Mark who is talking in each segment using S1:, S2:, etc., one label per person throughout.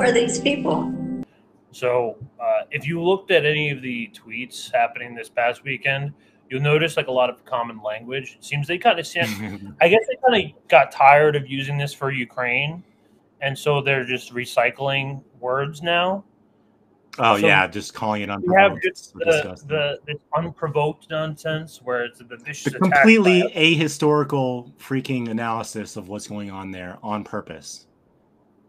S1: are these people?
S2: So if you looked at any of the tweets happening this past weekend, you'll notice like a lot of common language. It seems they kind of, I guess they kind of got tired of using this for Ukraine, and so they're just recycling words now.
S3: Oh, so yeah, just calling it unprovoked.
S2: You have just this unprovoked nonsense where it's the vicious
S3: attack. Completely ahistorical freaking analysis of what's going on there on purpose.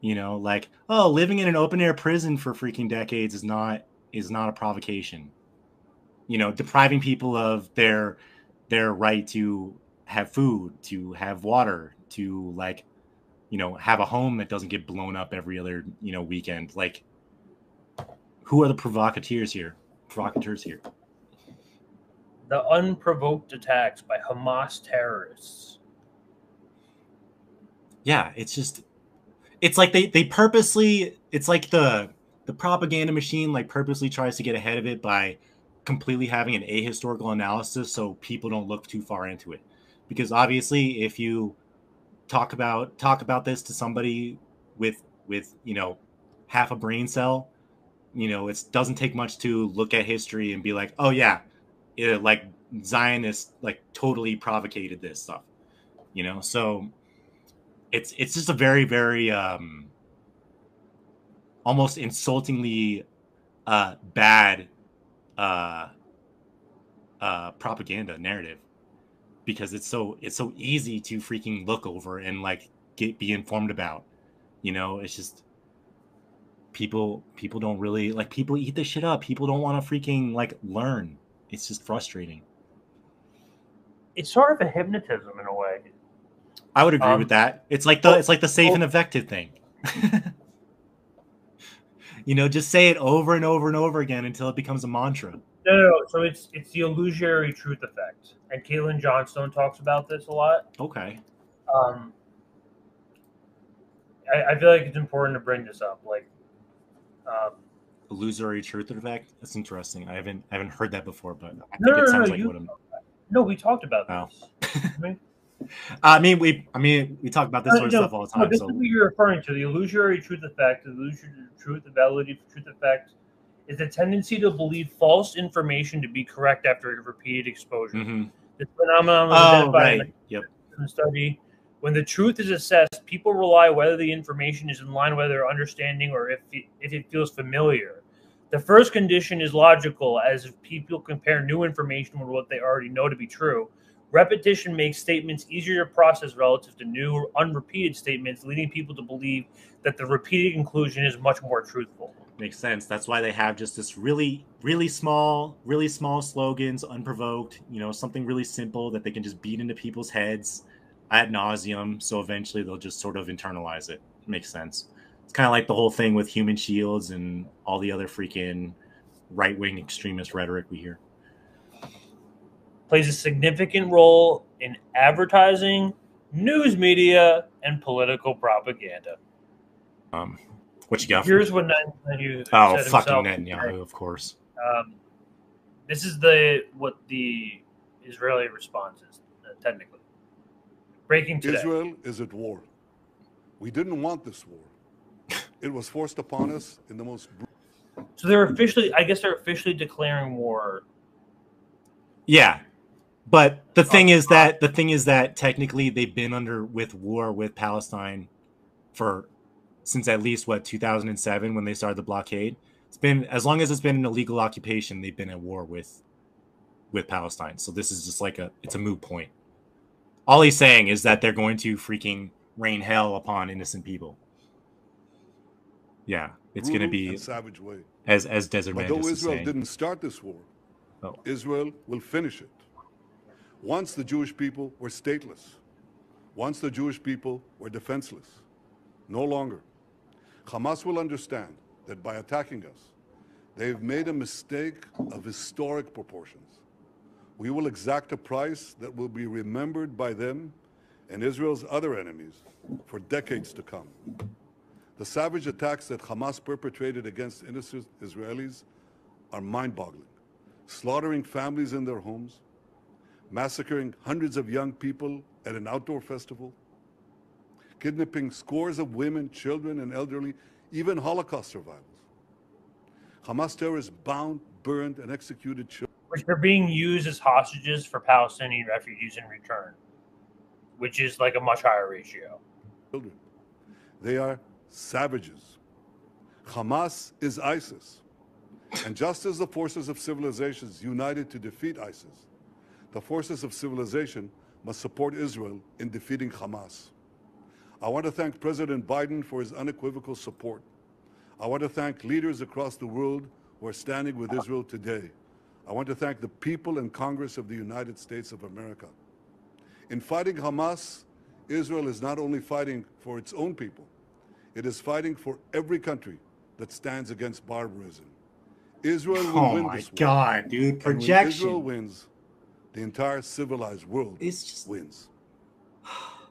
S3: You know, like, oh, living in an open air prison for freaking decades is not a provocation. You know, depriving people of their right to have food, to have water, to like, you know, have a home that doesn't get blown up every other, you know, weekend. Like, who are the provocateurs here?
S2: The unprovoked attacks by Hamas terrorists.
S3: Yeah, it's just, it's like they purposely, it's like the propaganda machine like purposely tries to get ahead of it by completely having an ahistorical analysis so people don't look too far into it. Because obviously if you talk about this to somebody with you know, half a brain cell, you know, it doesn't take much to look at history and be like, oh yeah, like Zionists like totally provocated this stuff, you know. So it's just a very, very almost insultingly bad propaganda narrative, because it's so easy to freaking look over and like be informed about. You know, it's just people don't really like, people eat this shit up. People don't want to freaking like learn. It's just frustrating.
S2: It's sort of a hypnotism in a way.
S3: I would agree with that. It's like the safe and effective thing. You know, just say it over and over and over again until it becomes a mantra.
S2: No. So it's the illusory truth effect, and Caitlin Johnstone talks about this a lot.
S3: Okay.
S2: I feel like it's important to bring this up. Like,
S3: illusory truth effect. That's interesting. I haven't heard that before, but I think it sounds like what I'm.
S2: No, we talked about this.
S3: I mean, we talk about this sort of stuff all the time.
S2: No, this is what you're referring to. The illusory truth effect, the illusory truth, the validity truth effect, is the tendency to believe false information to be correct after repeated exposure.
S3: Mm-hmm.
S2: This phenomenon was identified in the study. When the truth is assessed, people rely whether the information is in line with their understanding or if it feels familiar. The first condition is logical, as if people compare new information with what they already know to be true. Repetition makes statements easier to process relative to new or unrepeated statements, leading people to believe that the repeated conclusion is much more truthful.
S3: Makes sense. That's why they have just this really, really small slogans, unprovoked, you know, something really simple that they can just beat into people's heads ad nauseum. So eventually they'll just sort of internalize it. Makes sense. It's kind of like the whole thing with human shields and all the other freaking right-wing extremist rhetoric we hear.
S2: Plays a significant role in advertising, news media, and political propaganda.
S3: What you got?
S2: Here's what Netanyahu
S3: said
S2: fucking
S3: Netanyahu, of course.
S2: This is what the Israeli response is, technically. Breaking today.
S4: Israel is at war. We didn't want this war. It was forced upon us in the most.
S2: So they're officially declaring war.
S3: Yeah, but the thing is that technically they've been with war with Palestine since at least 2007 when they started the blockade. It's been, as long as it's been an illegal occupation, they've been at war with Palestine. So this is just like it's a moot point. All he's saying is that they're going to freaking rain hell upon innocent people. Yeah, it's going to be
S4: savage way.
S3: As Desert Man.
S4: But though Israel didn't start this war,
S3: Oh.
S4: Israel will finish it. Once the Jewish people were stateless. Once the Jewish people were defenseless. No longer. Hamas will understand that by attacking us, they've made a mistake of historic proportions. We will exact a price that will be remembered by them and Israel's other enemies for decades to come. The savage attacks that Hamas perpetrated against innocent Israelis are mind-boggling. Slaughtering families in their homes, massacring hundreds of young people at an outdoor festival, kidnapping scores of women, children, and elderly even Holocaust survivors. Hamas terrorists bound, burned, and executed children.
S2: Which are being used as hostages for Palestinian refugees in return, which is like a much higher ratio.
S4: They are savages. Hamas is ISIS. And just as the forces of civilizations united to defeat ISIS, the forces of civilization must support Israel in defeating Hamas. I want to thank President Biden for his unequivocal support. I want to thank leaders across the world who are standing with Israel today. I want to thank the people and Congress of the United States of America. In fighting Hamas, Israel is not only fighting for its own people, it is fighting for every country that stands against barbarism. Israel will win this war.
S3: Oh my God, dude! Projection.
S4: And when Israel wins, the entire civilized world wins.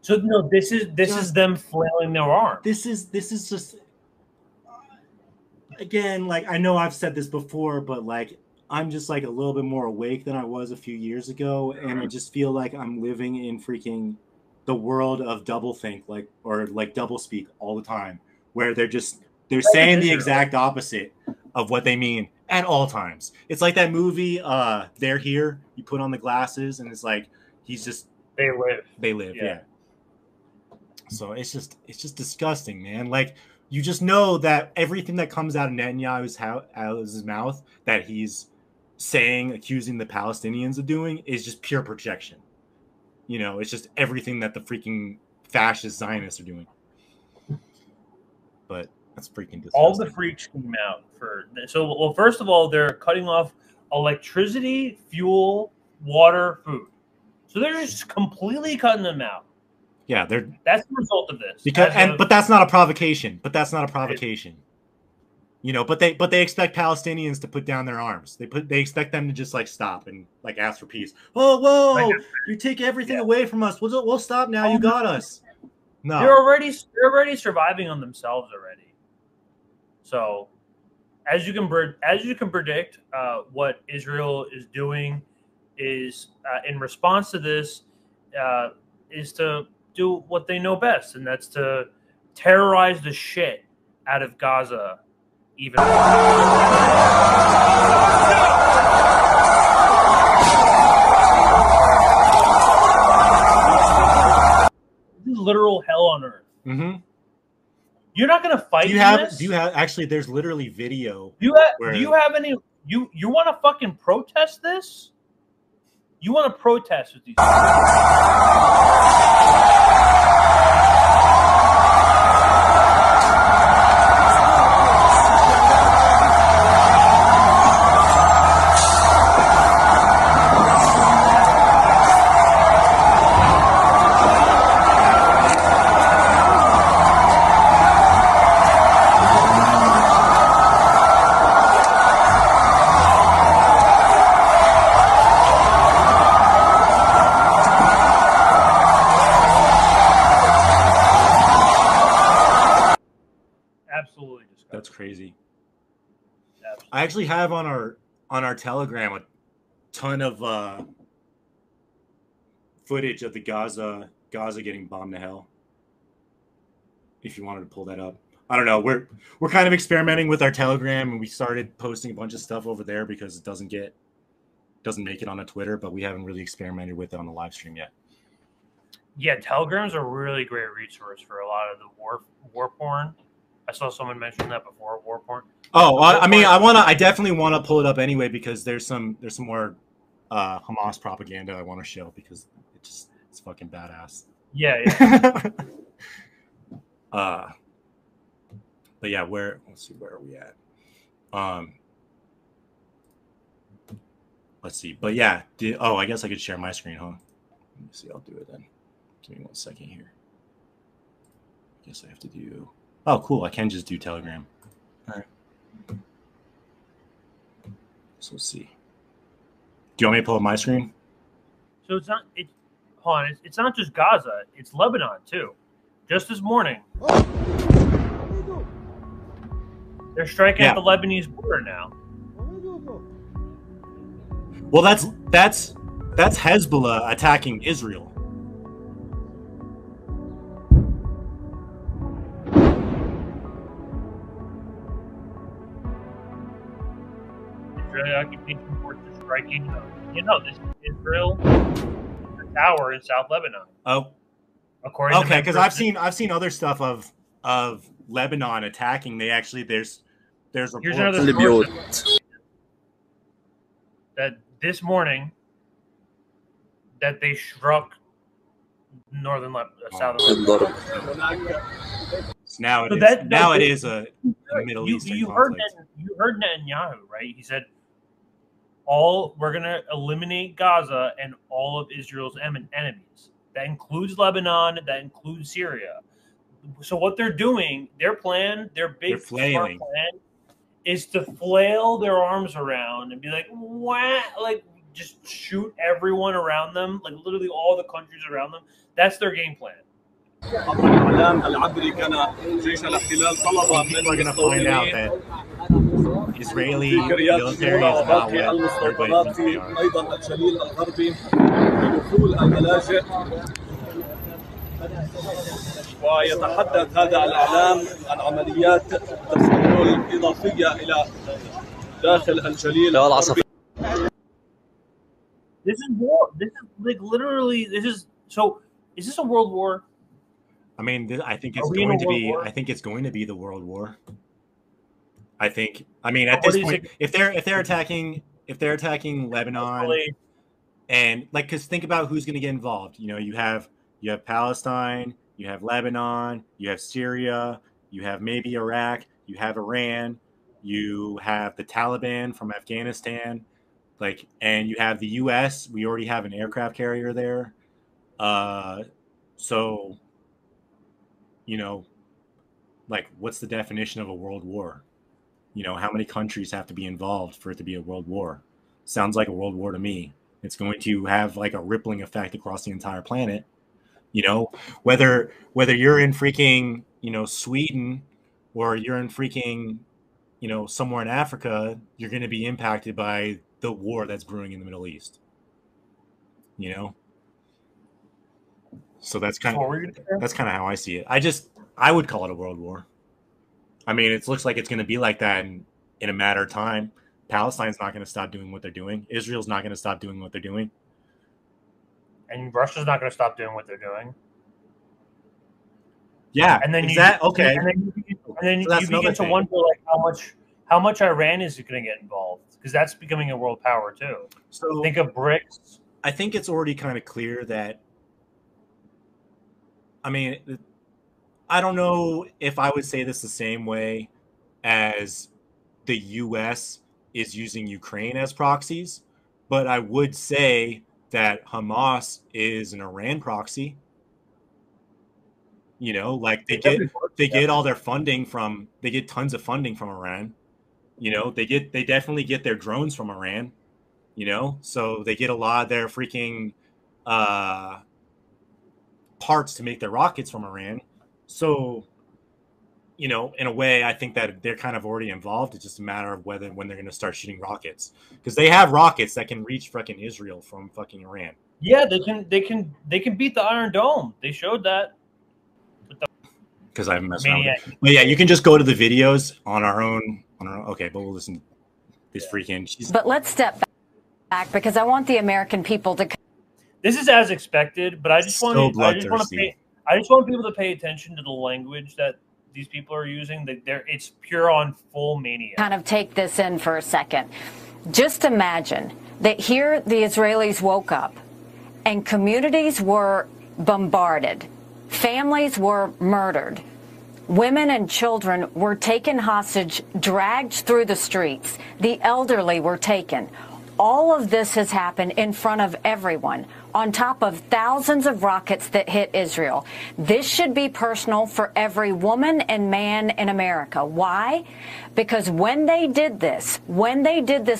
S2: So no, this is them flailing their arms.
S3: This is just again, like, I know I've said this before, but like, I'm just like a little bit more awake than I was a few years ago, and I just feel like I'm living in freaking the world of doublethink, or doublespeak all the time, where they're saying the exact opposite of what they mean at all times. It's like that movie, They're Here. You put on the glasses, and it's like
S2: they live.
S3: Yeah. So it's just disgusting, man. Like, you just know that everything that comes out of Netanyahu's mouth that he's saying, accusing the Palestinians of doing, is just pure projection. You know, it's just everything that the freaking fascist Zionists are doing. But that's freaking disgusting.
S2: All the freaks came out well, first of all, they're cutting off electricity, fuel, water, food. So they're just completely cutting them out.
S3: Yeah,
S2: that's the result of this.
S3: But that's not a provocation. You know, but they expect Palestinians to put down their arms. They expect them to just like stop and like ask for peace. Oh, whoa! You take everything away from us. We'll stop now. You got us. No,
S2: they're already surviving on themselves already. So, as you can predict, what Israel is doing is in response to this is to do what they know best, and that's to terrorize the shit out of Gaza even more. This is literal hell on earth.
S3: Mm-hmm.
S2: You're not going to fight.
S3: Do you have actually? There's literally video.
S2: Do you have any? You want to fucking protest this? You want to protest with these people?
S3: That's crazy. Absolutely. I actually have on our Telegram a ton of footage of the Gaza getting bombed to hell. If you wanted to pull that up, I don't know. We're kind of experimenting with our Telegram, and we started posting a bunch of stuff over there because it doesn't make it on a Twitter, but we haven't really experimented with it on the live stream yet.
S2: Yeah, Telegram's a really great resource for a lot of the war porn. I saw someone mention that before, war porn.
S3: Oh, I definitely want to pull it up anyway because there's some more Hamas propaganda I want to show because it's fucking badass.
S2: Yeah.
S3: But yeah, let's see, where are we at? Let's see. But yeah, I guess I could share my screen, huh? Let me see. I'll do it then. Give me 1 second here. I guess I have to do. Oh, cool. I can just do Telegram. All right. So let's see. Do you want me to pull up my screen?
S2: So it's not just Gaza. It's Lebanon, too. Just this morning. They're striking at the Lebanese border now.
S3: Well, that's Hezbollah attacking Israel.
S2: Israeli occupation forces striking. This is Israel, the tower in South Lebanon.
S3: Oh,
S2: according
S3: okay, because I've seen other stuff of Lebanon attacking. They actually there's
S2: Here's
S3: reports.
S2: another source that this morning that they struck northern South Lebanon.
S3: Now it is a Middle Eastern conflict.
S2: You heard Netanyahu, right? He said, we're going to eliminate Gaza and all of Israel's enemies. That includes Lebanon. That includes Syria. So what they're doing, their big smart plan, is to flail their arms around and be like, what? Like, just shoot everyone around them, like literally all the countries around them. That's their game plan.
S3: People are going to find out that Israeli military is not what everybody thinks they are.
S1: ويتحدث هذا الإعلام عن عمليات تسلل إضافية إلى داخل الجليل الغربي.
S2: This is war. This is like literally. Is this a world war?
S3: I mean, I think it's going to be. I think it's going to be the world war. I mean, at this point, if they're attacking Lebanon, and because think about who's going to get involved. You have Palestine, you have Lebanon, you have Syria, you have maybe Iraq, you have Iran, you have the Taliban from Afghanistan, and you have the U.S. We already have an aircraft carrier there. So, what's the definition of a world war? How many countries have to be involved for it to be a world war? Sounds like a world war to me. It's going to have a rippling effect across the entire planet. Whether you're in freaking, Sweden or you're in freaking, somewhere in Africa, you're going to be impacted by the war that's brewing in the Middle East. So that's kind of how I see it. I would call it a world war. I mean, it looks like it's going to be like that in a matter of time. Palestine's not going to stop doing what they're doing. Israel's not going to stop doing what they're doing.
S2: And Russia's not going to stop doing what they're doing.
S3: Yeah,
S2: and then
S3: okay.
S2: And then you begin to wonder how much Iran is going to get involved, because that's becoming a world power too. So think of BRICS.
S3: I think it's already kind of clear that. I mean, I don't know if I would say this the same way as the U.S. is using Ukraine as proxies, but I would say that Hamas is an Iran proxy. They get all their funding from, they get tons of funding from Iran. They definitely get their drones from Iran. So they get a lot of their freaking parts to make their rockets from Iran. So, in a way, I think that they're kind of already involved. It's just a matter of when they're going to start shooting rockets, because they have rockets that can reach fucking Israel from fucking Iran.
S2: Yeah, they can beat the Iron Dome. They showed that.
S3: Because I haven't messed around with it. But yeah, you can just go to the videos on our own. Okay, but we'll listen to this freaking.
S5: But let's step back, because I want the American people to.
S2: This is as expected, but I just want people to pay attention to the language that these people are using. It's pure on full mania.
S5: Kind of take this in for a second. Just imagine that here the Israelis woke up and communities were bombarded. Families were murdered. Women and children were taken hostage, dragged through the streets. The elderly were taken. All of this has happened in front of everyone, on top of thousands of rockets that hit Israel. This should be personal for every woman and man in America. Why? Because when they did this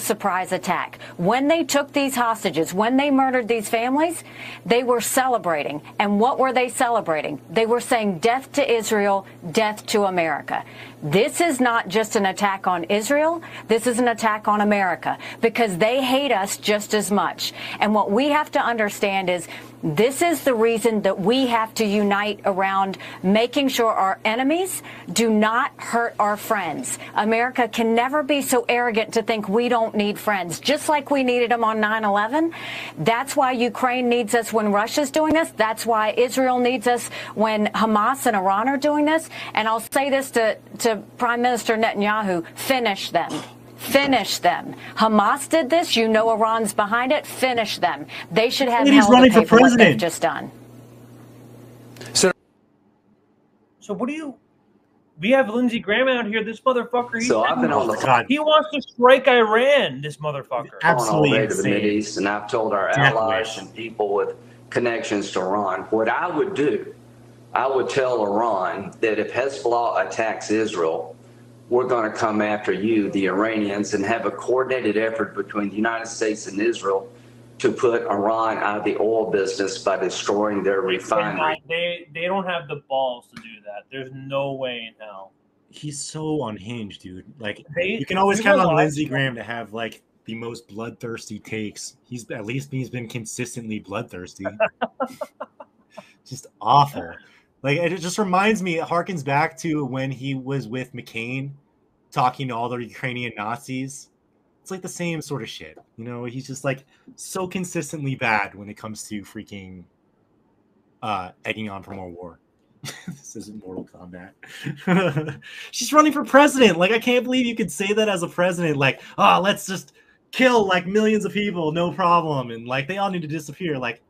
S5: surprise attack, when they took these hostages, when they murdered these families, they were celebrating. And what were they celebrating? They were saying death to Israel, death to America. This is not just an attack on Israel. This is an attack on America, because they hate us just as much. And what we have to understand understand is this is the reason that we have to unite around making sure our enemies do not hurt our friends. America can never be so arrogant to think we don't need friends, just like we needed them on 9/11. That's why Ukraine needs us when Russia's doing this. That's why Israel needs us when Hamas and Iran are doing this. And I'll say this to Prime Minister Netanyahu, finish them. Finish them. Hamas did this. You know Iran's behind it. Finish them. They should have hell to pay for what they've just done.
S2: So what do you... We have Lindsey Graham out here. This motherfucker,
S6: So I've been on the
S2: he wants to strike Iran, this motherfucker.
S3: Absolutely
S6: all day to the Mideast, and I've told our allies and people with connections to Iran, what I would do, I would tell Iran that if Hezbollah attacks Israel, we're going to come after you, the Iranians, and have a coordinated effort between the United States and Israel to put Iran out of the oil business by destroying their refinery.
S2: They don't have the balls to do that. There's no way in hell.
S3: He's so unhinged, dude. Like, you can always count on Lindsey Graham to have like the most bloodthirsty takes. He's been consistently bloodthirsty. Just awful. Like, it just reminds me, it harkens back to when he was with McCain talking to all the Ukrainian Nazis. It's like the same sort of shit. You know, he's just like so consistently bad when it comes to freaking egging on for more war. This isn't Mortal Kombat. She's running for president. Like, I can't believe you could say that as a president. Like, oh, let's just kill like millions of people, no problem. And like, they all need to disappear. Like,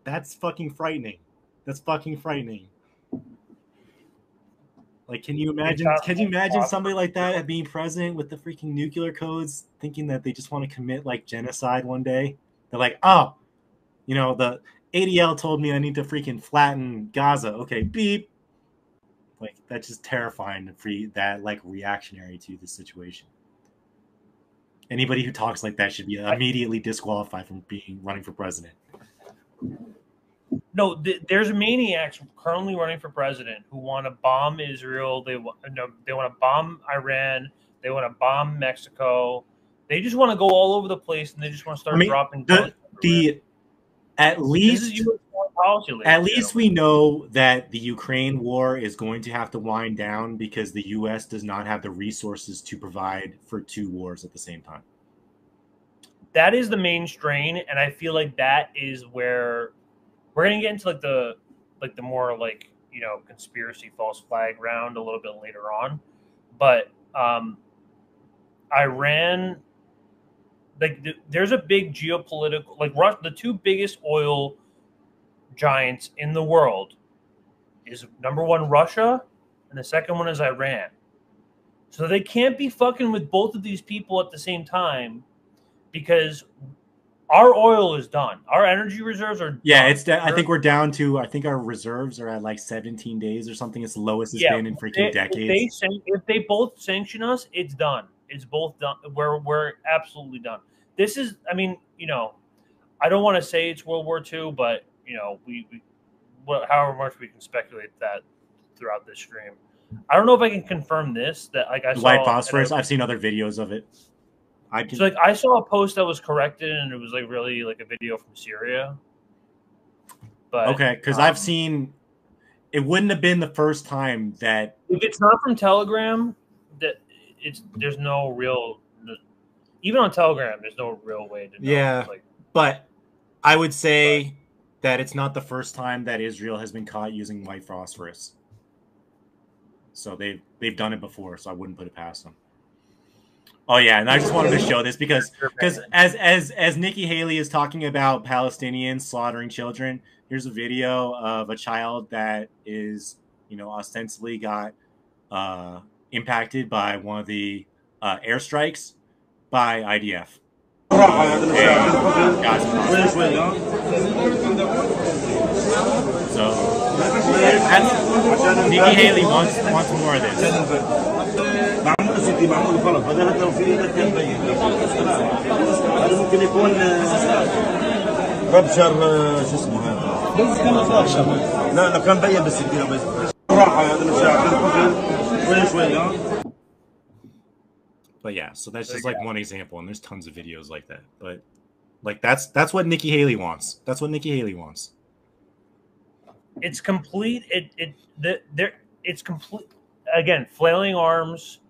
S3: that's fucking frightening. That's fucking frightening. Like, can you imagine somebody like that being president with the freaking nuclear codes, thinking that they just want to commit like genocide one day? They're like, oh, you know, the ADL told me I need to freaking flatten Gaza. Okay, beep. Like, that's just terrifying that like reactionary to the situation. Anybody who talks like that should be immediately disqualified from running for president.
S2: No, there's maniacs currently running for president who want to bomb Israel. They want to bomb Iran. They want to bomb Mexico. They just want to go all over the place, and they just want to start dropping.
S3: At least we know that the Ukraine war is going to have to wind down because the U.S. does not have the resources to provide for two wars at the same time.
S2: That is the main strain, and I feel like that is where we're going to get into the more like, you know, conspiracy false flag round a little bit later on. But Iran, like there's a big geopolitical, like the two biggest oil giants in the world is number one, Russia, and the second one is Iran. So they can't be fucking with both of these people at the same time because our oil is done. Our energy reserves are done.
S3: I think we're down to, I think our reserves are at like 17 days or something. It's the lowest it's been in freaking decades.
S2: If they both sanction us, it's done. It's both done. We're absolutely done. This is, I mean, you know, I don't want to say it's World War II, but, you know, however much we can speculate that throughout this stream. I don't know if I can confirm this, that like I saw
S3: white phosphorus. I've seen other videos of it.
S2: So like I saw a post that was corrected, and it was like really like a video from Syria. But
S3: okay, because I've seen it wouldn't have been the first time that
S2: if it's not from Telegram, that there's no real, even on Telegram, there's no real way to know.
S3: Yeah, but I would say that it's not the first time that Israel has been caught using white phosphorus. So they've done it before, so I wouldn't put it past them. Oh yeah, and I just wanted to show this because as Nikki Haley is talking about Palestinians slaughtering children, here's a video of a child that is, you know, ostensibly got impacted by one of the airstrikes by IDF. So Nikki Haley wants more of this.
S7: معمول غلط هذا لو في ايدك يبين هذا ممكن يكون ربشر شو اسمه هذا بس كان ربشر لا كان بين بالسكينه بس راحه هذا مش عارف شوي.
S3: But yeah, so that's just like one example, and there's tons of videos like that. But Like that's what Nikki Haley wants. That's what Nikki Haley wants.
S2: It's complete. It's complete. Again, flailing arms.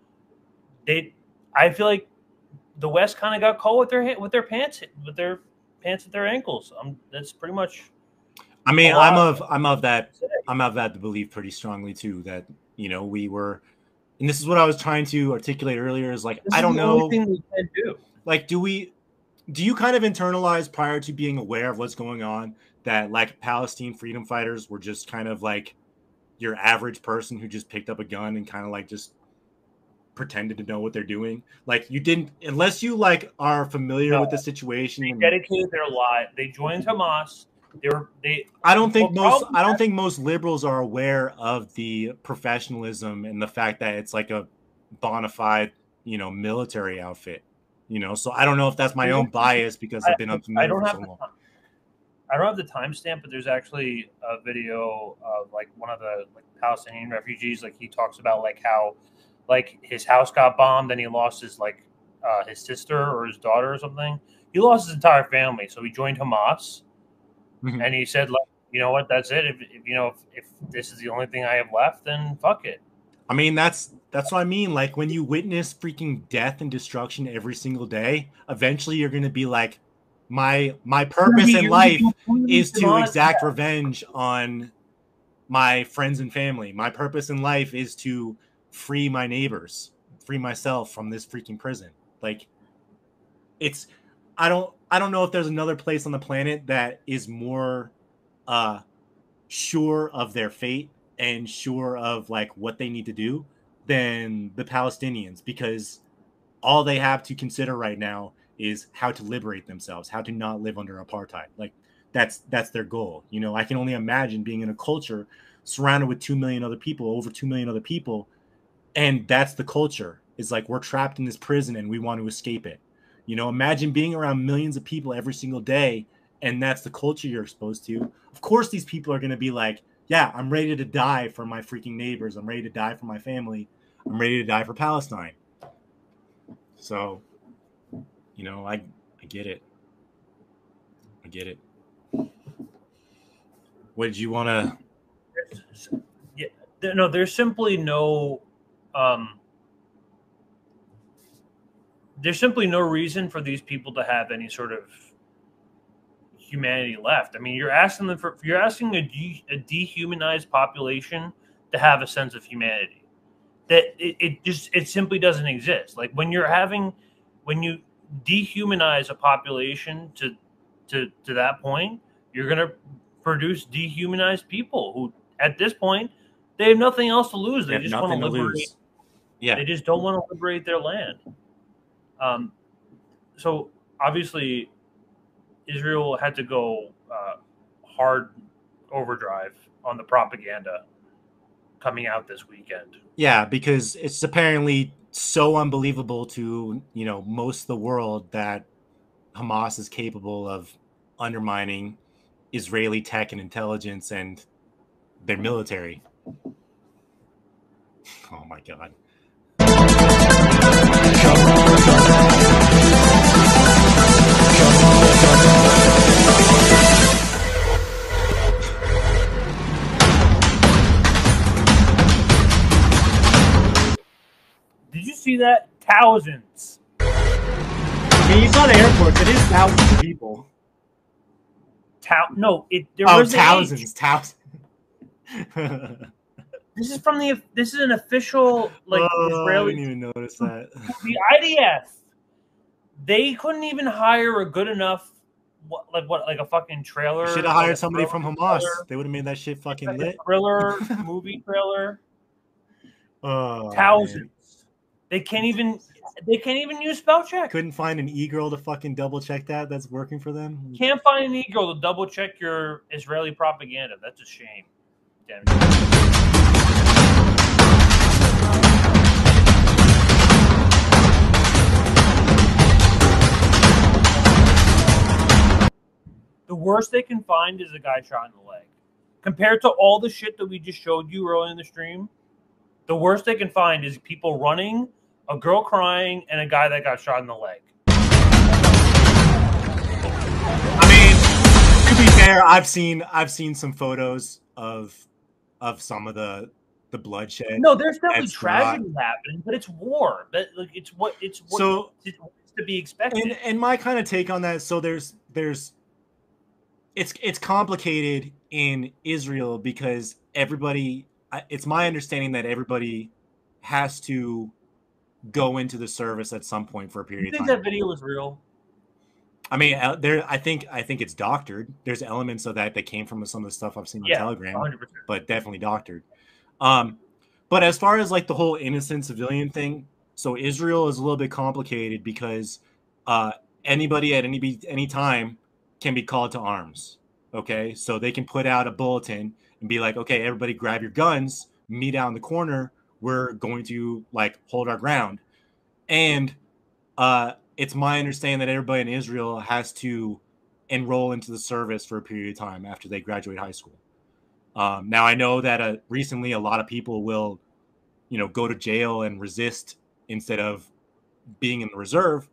S2: I feel like the West kind of got caught with their pants at their ankles. That's pretty much.
S3: I mean, I'm of that belief pretty strongly too. That we were, and this is what I was trying to articulate earlier. Is like I don't know.
S2: Only thing we can do.
S3: Like, do you kind of internalize prior to being aware of what's going on that like Palestine freedom fighters were just kind of like your average person who just picked up a gun and kind of like just pretended to know what they're doing? Like you didn't, unless you like are familiar with the situation.
S2: They dedicated their life. They joined Hamas.
S3: I don't think most liberals are aware of the professionalism and the fact that it's like a bona fide, military outfit. So I don't know if that's my own bias because I've been unfamiliar for so long.
S2: I don't have the timestamp, but there's actually a video of like one of the Palestinian refugees. Like he talks about like how like his house got bombed and he lost his his sister or his daughter or something. He lost his entire family, so he joined Hamas. Mm-hmm. And he said, like, you know what, that's it. If this is the only thing I have left, then fuck it.
S3: I mean, that's what I mean. Like when you witness freaking death and destruction every single day, eventually you're gonna be like, my purpose in life is to exact revenge on my friends and family. My purpose in life is to free my neighbors, free myself from this freaking prison. Like I don't know if there's another place on the planet that is more sure of their fate and sure of like what they need to do than the Palestinians, because all they have to consider right now is how to liberate themselves, how to not live under apartheid. Like that's their goal. I can only imagine being in a culture surrounded with 2 million other people, over 2 million other people, and that's the culture. It's like we're trapped in this prison and we want to escape it. Imagine being around millions of people every single day, and that's the culture you're exposed to. Of course, these people are going to be like, yeah, I'm ready to die for my freaking neighbors. I'm ready to die for my family. I'm ready to die for Palestine. So, I get it. I get it. What did you want to...
S2: Yeah, no, there's simply no... there's simply no reason for these people to have any sort of humanity left. I mean, you're asking a dehumanized population to have a sense of humanity. That it simply doesn't exist. Like when you dehumanize a population to that point, you're gonna produce dehumanized people who, at this point, they have nothing else to lose. They just want to liberate. Yeah, they just don't want to liberate their land. So obviously, Israel had to go hard overdrive on the propaganda coming out this weekend.
S3: Yeah, because it's apparently so unbelievable to most of the world that Hamas is capable of undermining Israeli tech and intelligence and their military. Oh my God.
S2: Did you see that? Thousands.
S3: I mean, you saw the airports. It is thousands of people.
S2: Thousands. This is an official Israeli.
S3: I didn't even notice that.
S2: The IDF. They couldn't even hire a good enough, like a fucking trailer.
S3: Should have hired somebody from Hamas. They would have made that shit fucking lit.
S2: Thriller movie trailer.
S3: Oh,
S2: thousands.
S3: Man.
S2: They can't even use spell check.
S3: Couldn't find an e-girl to fucking double check that's working for them.
S2: Can't find an e-girl to double check your Israeli propaganda. That's a shame. Damn. The worst they can find is a guy shot in the leg. Compared to all the shit that we just showed you earlier in the stream, the worst they can find is people running, a girl crying, and a guy that got shot in the leg.
S3: I mean, to be fair, I've seen some photos of some of the bloodshed.
S2: No, there's definitely tragedy happening, but it's war. But like it's
S3: so
S2: it's to be expected.
S3: And my kind of take on that, so it's complicated in Israel because everybody, it's my understanding that everybody has to go into the service at some point for a period of time.
S2: You think that video was real?
S3: I mean, I think it's doctored. There's elements of that came from some of the stuff I've seen on Telegram, 100%. But definitely doctored. But as far as like the whole innocent civilian thing, so Israel is a little bit complicated because anybody at any time can be called to arms. Okay, so they can put out a bulletin and be like, okay, everybody grab your guns, meet out in the corner. We're going to like hold our ground. And it's my understanding that everybody in Israel has to enroll into the service for a period of time after they graduate high school. Now, I know that recently a lot of people will, go to jail and resist instead of being in the reserve,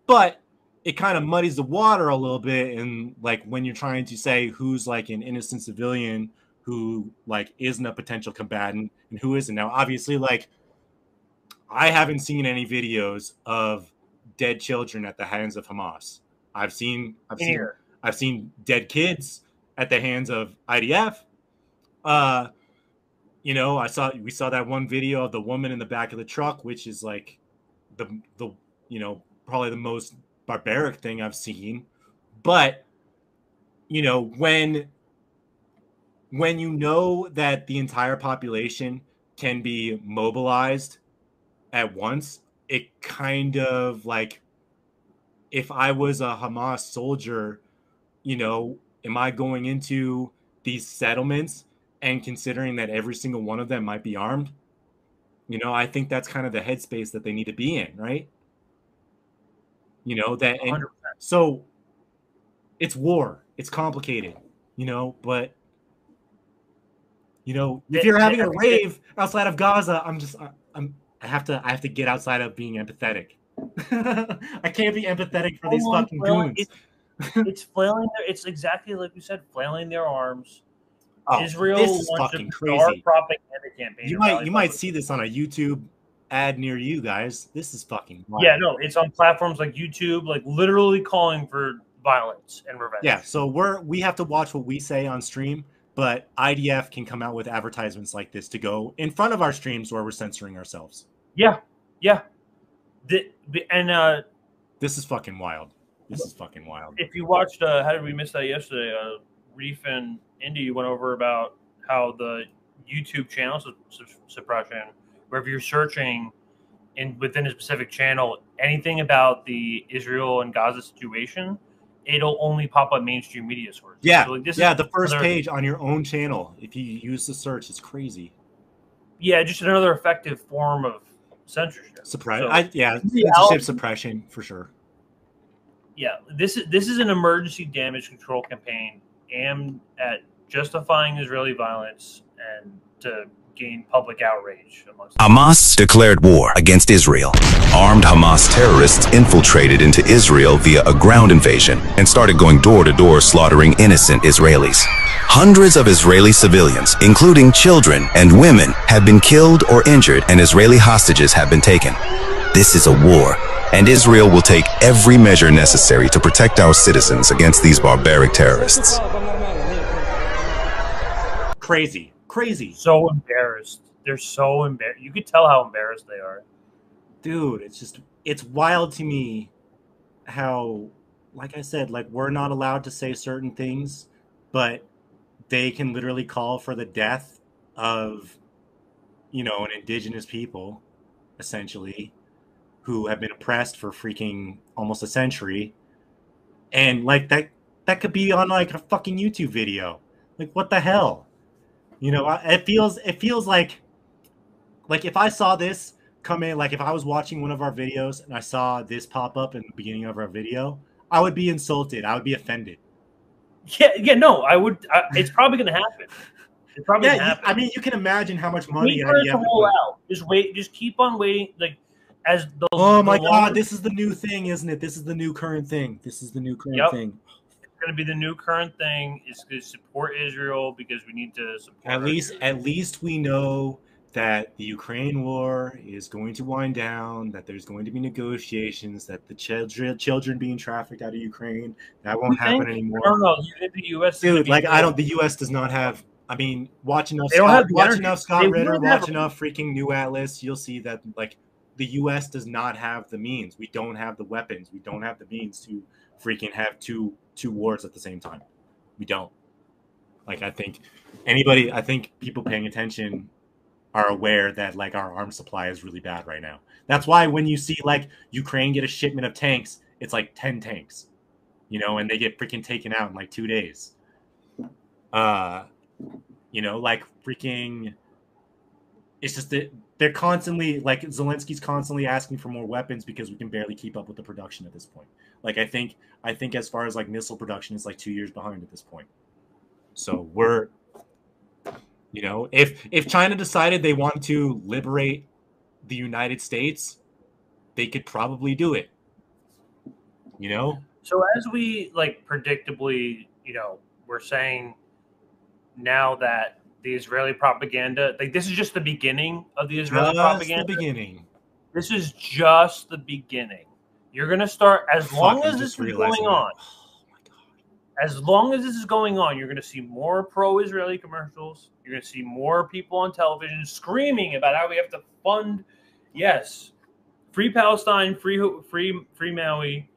S3: but it kind of muddies the water a little bit. And like when you're trying to say who's like an innocent civilian who like isn't a potential combatant and who isn't. Now, obviously, like I haven't seen any videos of dead children at the hands of Hamas. I've seen dead kids at the hands of IDF. We saw that one video of the woman in the back of the truck, which is like the probably the most barbaric thing I've seen. But when you know that the entire population can be mobilized at once, it kind of like, if I was a Hamas soldier, am I going into these settlements and considering that every single one of them might be armed? I think that's kind of the headspace that they need to be in, right? So it's war. It's complicated, but if you're having a rave outside of Gaza, I have to get outside of being empathetic. I can't be empathetic for these fucking goons.
S2: It's flailing. It's exactly like you said, flailing their arms.
S3: Oh,
S2: Israel
S3: this is fucking crazy.
S2: Propaganda campaign.
S3: You might see this on a YouTube ad near you guys. This is fucking wild.
S2: Yeah, no, it's on platforms like YouTube, like literally calling for violence and revenge.
S3: Yeah, so we have to watch what we say on stream, but IDF can come out with advertisements like this to go in front of our streams where we're censoring ourselves.
S2: Yeah.
S3: This is fucking wild. This is fucking wild.
S2: If you watched, how did we miss that yesterday? Reef and Indy went over about how the YouTube channel suppression, where if you're searching within a specific channel anything about the Israel and Gaza situation, it'll only pop up mainstream media sources.
S3: Yeah,
S2: so like
S3: the first page on your own channel, if you use the search, it's crazy.
S2: Yeah, just another effective form of censorship.
S3: Censorship suppression for sure.
S2: Yeah, this is an emergency damage control campaign aimed at justifying Israeli violence and to gain public outrage amongst
S8: Hamas declared war against Israel. Armed Hamas terrorists infiltrated into Israel via a ground invasion and started going door to door slaughtering innocent Israelis. Hundreds of Israeli civilians, including children and women, have been killed or injured, and Israeli hostages have been taken. This is a war, and Israel will take every measure necessary to protect our citizens against these barbaric terrorists.
S3: Crazy.
S2: So embarrassed. They're so embarrassed. You could tell how embarrassed they are.
S3: Dude, it's wild to me how, like I said, like we're not allowed to say certain things, but they can literally call for the death of, an indigenous people, essentially, who have been oppressed for freaking almost a century. And like that could be on like a fucking YouTube video. Like, what the hell? It feels like if I saw this come in, like if I was watching one of our videos and I saw this pop up in the beginning of our video, I would be insulted. I would be offended.
S2: No, I would. It's probably going to happen. It's probably going to happen.
S3: I mean, you can imagine how much money
S2: you have to roll out. Just wait. Just keep on waiting. Like
S3: oh my God, this is the new thing, isn't it? This is the new current thing. This is the new current thing.
S2: going to be the new current thing. Is to support Israel because we need to support.
S3: At least we know that the Ukraine war is going to wind down. That there's going to be negotiations. That the children being trafficked out of Ukraine, that won't happen anymore.
S2: I don't know. The U.S.
S3: Dude, like the U.S. does not have. I mean, watch enough Scott Ritter, watch enough freaking New Atlas, you'll see that like the U.S. does not have the means. We don't have the weapons. We don't have the means to freaking have two wars at the same time. We don't. Like, I think people paying attention are aware that like our arms supply is really bad right now. That's why when you see like Ukraine get a shipment of tanks, it's like 10 tanks, you know, and they get freaking taken out in like 2 days. You know, like freaking, it's just that they're constantly like Zelensky's constantly asking for more weapons because we can barely keep up with the production at this point. Like, I think as far as like missile production is like 2 years behind at this point. So we're, you know, if China decided they want to liberate the United States, they could probably do it. You know?
S2: So as we like predictably, you know, we're saying now that the Israeli propaganda, like this is just the beginning of the Israeli propaganda.
S3: The beginning.
S2: This is just the beginning. You're gonna start as long as this is going on.
S3: Oh my God.
S2: As long as this is going on, you're gonna see more pro-Israeli commercials. You're gonna see more people on television screaming about how we have to fund, yes, free Palestine, free Maui.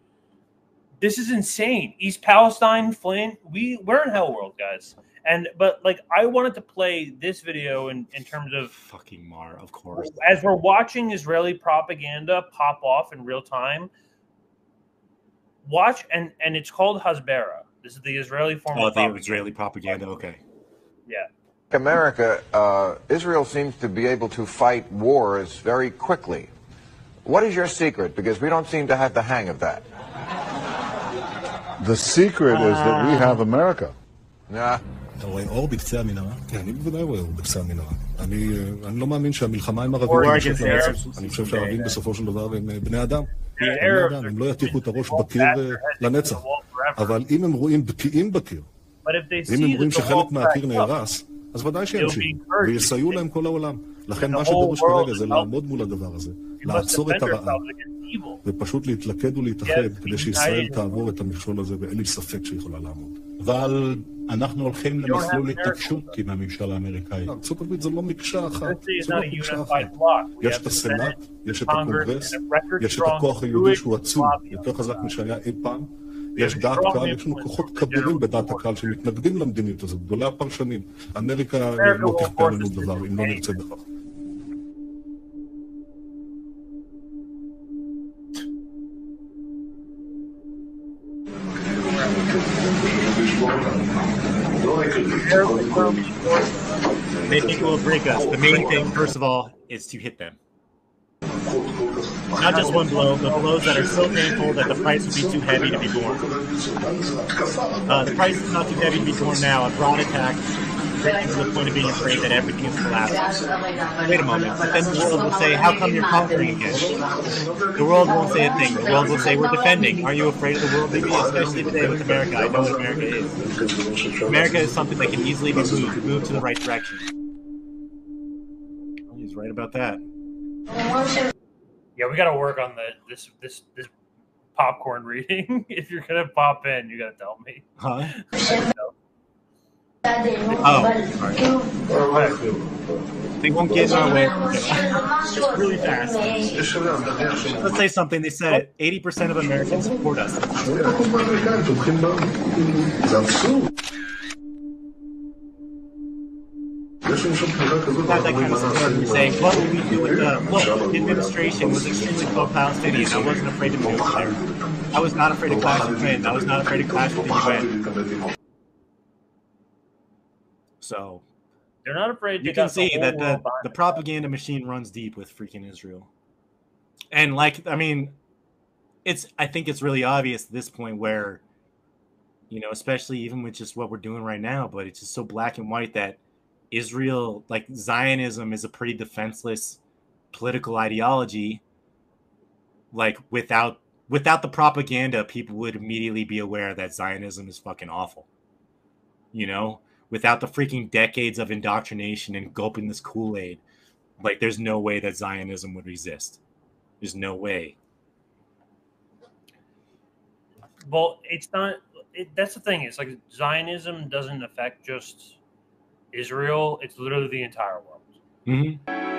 S2: This is insane. East Palestine, Flint. We're in hell world, guys. But like I wanted to play this video in terms of
S3: fucking Mar, of course.
S2: As we're watching Israeli propaganda pop off in real time, watch and it's called Hasbara. This is the Israeli form of propaganda.
S3: The Israeli propaganda, okay.
S2: Yeah.
S9: America, Israel seems to be able to fight wars very quickly. What is your secret? Because we don't seem to have the hang of that.
S4: The secret is that we have America.
S9: Nah.
S10: אתה רואה אור בקצה המנהרה? כן, אני בוודאי רואה אור בקצה המנהרה. אני לא מאמין שהמלחמה עם ערבים נמשכת לנצח. אני חושב שהערבים בסופו של דבר הם בני אדם. הם לא יתיחו את הראש בקיר לנצח. אבל אם הם רואים בקיעים בקיר, אם הם רואים שחלק מהקיר נהרס, אז ודאי שימשיכו, ויסייעו להם כל העולם. לכן מה שדרוש כרגע זה לעמוד מול הדבר הזה, לעצור את הרעה, ופשוט להתלכד ולהתאחד כדי שישראל תעבור את המכשול הזה, ואין לי ספק שיכולה לעמוד.
S11: אבל אנחנו הולכים למסלול התעקשות עם הממשל האמריקאי.
S10: ארצות הברית זה לא מקשה אחת, זה לא מקשה אחת. יש את הסנאט, יש את הקונגרס, יש את הכוח היהודי שהוא עצום, יותר חזק משהיה אי פעם. יש דעת קהל, יש לנו כוחות כבירים בדעת הקהל שמתנגדים למדיניות הזאת, גדולי הפרשנים. אמריקה לא תכפה לנו דבר אם לא נרצה בכך.
S3: They think it will break us. The main thing, first of all, is to hit them. Not just one blow, but blows that are so painful that the price would be too heavy to be borne. The price is not too heavy to be borne now. A broad attack brings to the point of being afraid that everything is collapsing. Wait a moment. But then the world will say, how come you're conquering again? The world won't say a thing. The world will say, we're defending. Are you afraid of the world? Maybe, especially today with America. I know what America is. America is something that can easily be moved to the right direction. Oh, he's right about that.
S2: Yeah, we got to work on this popcorn reading. If you're gonna pop in, you got to tell me.
S3: Huh? Oh, sorry. They won't get in our way. It's really fast. Let's say something. They said it. 80% of Americans support us. Not that kind of support. You're saying, what would we do with the administration was extremely pro-Palestinian. I wasn't afraid to move there. I was not afraid to clash with Clinton. I was not afraid to clash with the UN. So
S2: they're not afraid.
S3: You can see that the propaganda machine runs deep with freaking Israel. And like, I mean, I think it's really obvious at this point where, you know, especially even with just what we're doing right now, but it's just so black and white that Israel, like Zionism, is a pretty defenseless political ideology, like without without the propaganda, people would immediately be aware that Zionism is fucking awful. You know, without the freaking decades of indoctrination and gulping this Kool-Aid, like there's no way that Zionism would exist. There's no way.
S2: Well, it's not. That's the thing. It's like Zionism doesn't affect just Israel. It's literally the entire world.
S3: Mm-hmm.